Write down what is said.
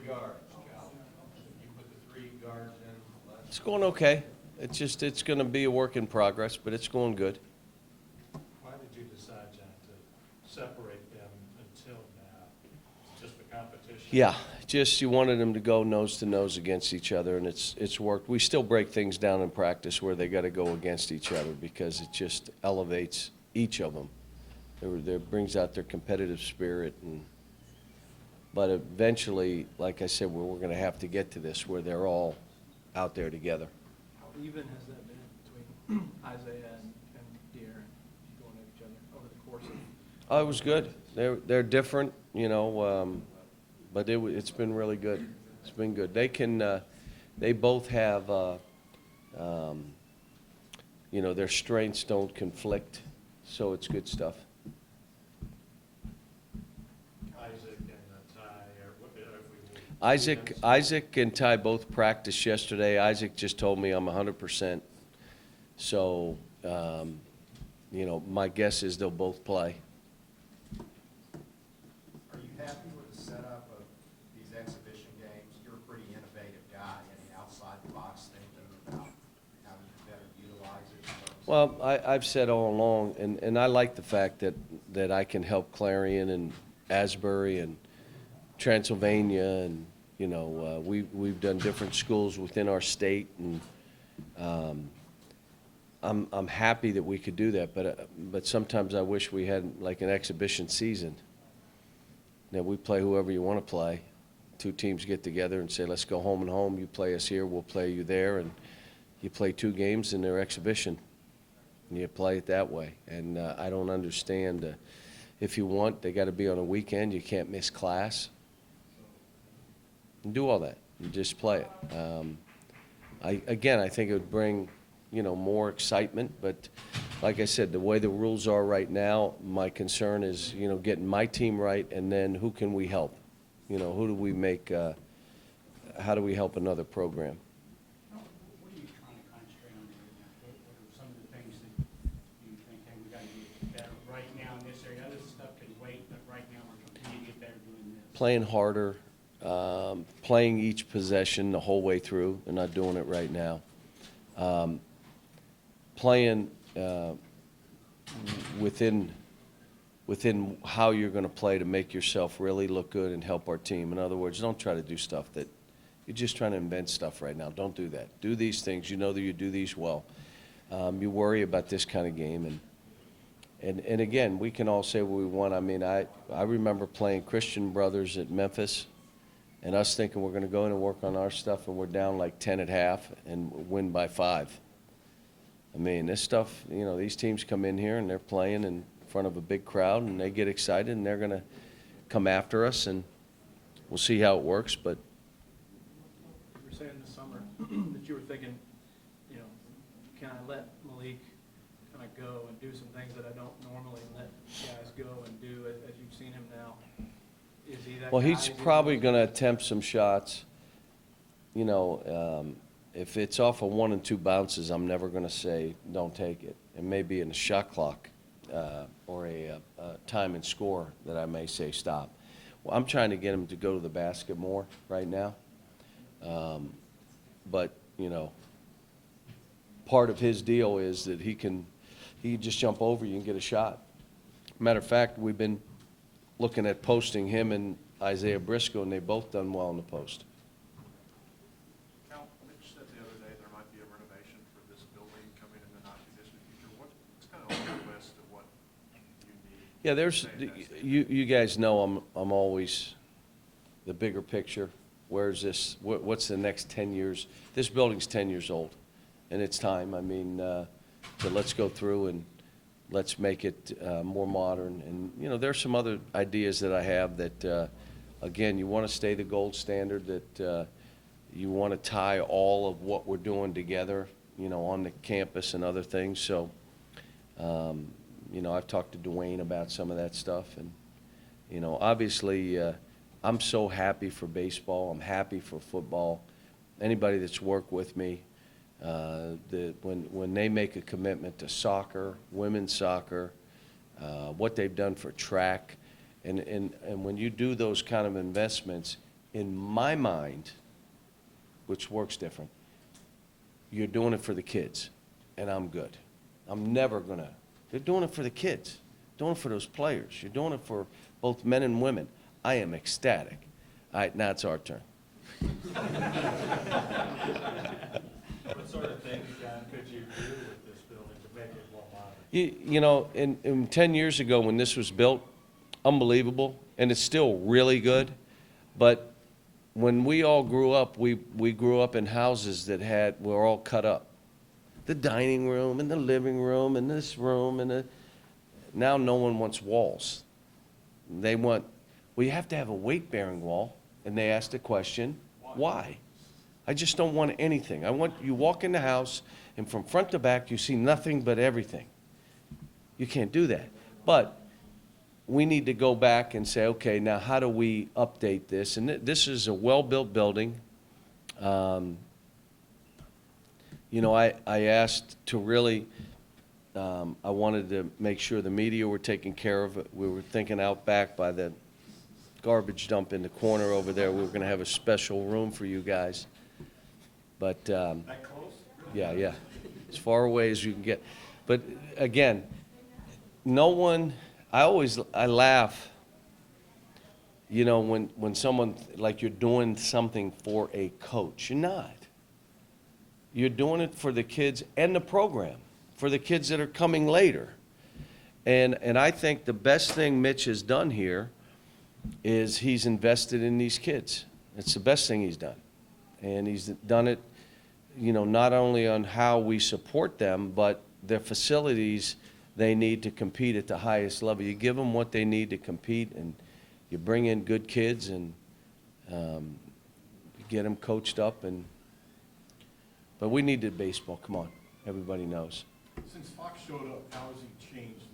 guards, Cal. You put the 3 guards in last. It's going okay. It's going to be a work in progress, but it's going good. Why did you decide, John, to separate them until now? Just the competition? Yeah, just you wanted them to go nose to nose against each other, and it's worked. We still break things down in practice where they got to go against each other because it just elevates each of them. It brings out their competitive spirit, but eventually, like I said, we're going to have to get to this where they're all out there together. How even has that been between Isaiah and De'Aaron going at each other over the course of? Oh, it was good. They're different, but it's been really good. It's been good. They both have, their strengths don't conflict, so it's good stuff. Isaac and Ty, or what if we will- Isaac and Ty both practiced yesterday. Isaac just told me I'm 100%. So, my guess is they'll both play. Are you happy with the setup of these exhibition games? You're a pretty innovative guy, outside the box thinking about how you better utilize it. Well, I've said all along, and I like the fact that I can help Clarion and Asbury and Transylvania, and we've done different schools within our state, and I'm happy that we could do that. But sometimes I wish we had like an exhibition season. That we play whoever you want to play. 2 teams get together and say, let's go home and home. You play us here, we'll play you there, and you play 2 games in their exhibition. And you play it that way. And I don't understand. If you want, they got to be on a weekend. You can't miss class. And do all that. You just play it. I think it would bring, more excitement. But like I said, the way the rules are right now, my concern is, getting my team right, and then who can we help? Who do we make? How do we help another program? What are you trying to concentrate on right now? What are some of the things that you think, hey, we got to get better right now in this area? Other stuff can wait, but right now we're continuing to get better doing this. Playing harder, playing each possession the whole way through. They're not doing it right now. Playing within how you're going to play to make yourself really look good and help our team. In other words, don't try to do stuff that you're just trying to invent stuff right now. Don't do that. Do these things. You know that you do these well. You worry about this kind of game, and again, we can all say what we want. I mean, I remember playing Christian Brothers at Memphis, and us thinking we're going to go in and work on our stuff, and we're down like 10 at half and win by 5. I mean, this stuff, these teams come in here and they're playing in front of a big crowd, and they get excited, and they're going to come after us, and we'll see how it works. But You were saying this summer that you were thinking, can I let Malik kind of go and do some things that I don't normally let guys go and do as you've seen him now? Is he that well, guy? he's Is he probably one going to of those- attempt some shots. If it's off of 1 and 2 bounces, I'm never going to say don't take it. It may be in a shot clock or a time and score that I may say stop. Well, I'm trying to get him to go to the basket more right now. But part of his deal is that he can just jump over you and get a shot. Matter of fact, we've been looking at posting him and Isaiah Briscoe, and they've both done well in the post. Cal, Mitch said the other day there might be a renovation for this building coming in the not-too-distant future. What's kind of on your list of what you need? Yeah, there's you guys know I'm always the bigger picture. Where's this? What's the next 10 years? This building's 10 years old, and it's time. I mean, so let's go through and let's make it more modern. And there's some other ideas that I have that, again, you want to stay the gold standard. That you want to tie all of what we're doing together, on the campus and other things. So, I've talked to Dwayne about some of that stuff, and obviously. I'm so happy for baseball. I'm happy for football. Anybody that's worked with me, when they make a commitment to soccer, women's soccer, what they've done for track, and when you do those kind of investments, in my mind, which works different, you're doing it for the kids, and I'm good. I'm never gonna, you're doing it for the kids, doing it for those players, you're doing it for both men and women. I am ecstatic. All right, now it's our turn. What sort of things, John, could you do with this building to make it more modern? You know, in 10 years ago when this was built, unbelievable, and it's still really good, but when we all grew up, we grew up in houses that were all cut up. The dining room and the living room and this room and now no one wants walls. They want, well, you have to have a weight-bearing wall, and they ask the question, why? I just don't want anything. I want, you walk in the house, and from front to back, you see nothing but everything. You can't do that. But we need to go back and say, okay, now how do we update this? And this is a well-built building. You know, I asked to really, I wanted to make sure the media were taken care of. We were thinking out back by the garbage dump in the corner over there, we were going to have a special room for you guys. But, That close? yeah, as far away as you can get. But again, no one, I laugh, you know, when someone, like you're doing something for a coach. You're not. You're doing it for the kids and the program, for the kids that are coming later. And I think the best thing Mitch has done here is he's invested in these kids. It's the best thing he's done. And he's done it, you know, not only on how we support them, but their facilities they need to compete at the highest level. You give them what they need to compete, and you bring in good kids, and you get them coached up. But we needed baseball. Come on, everybody knows. Since Fox showed up, how has he changed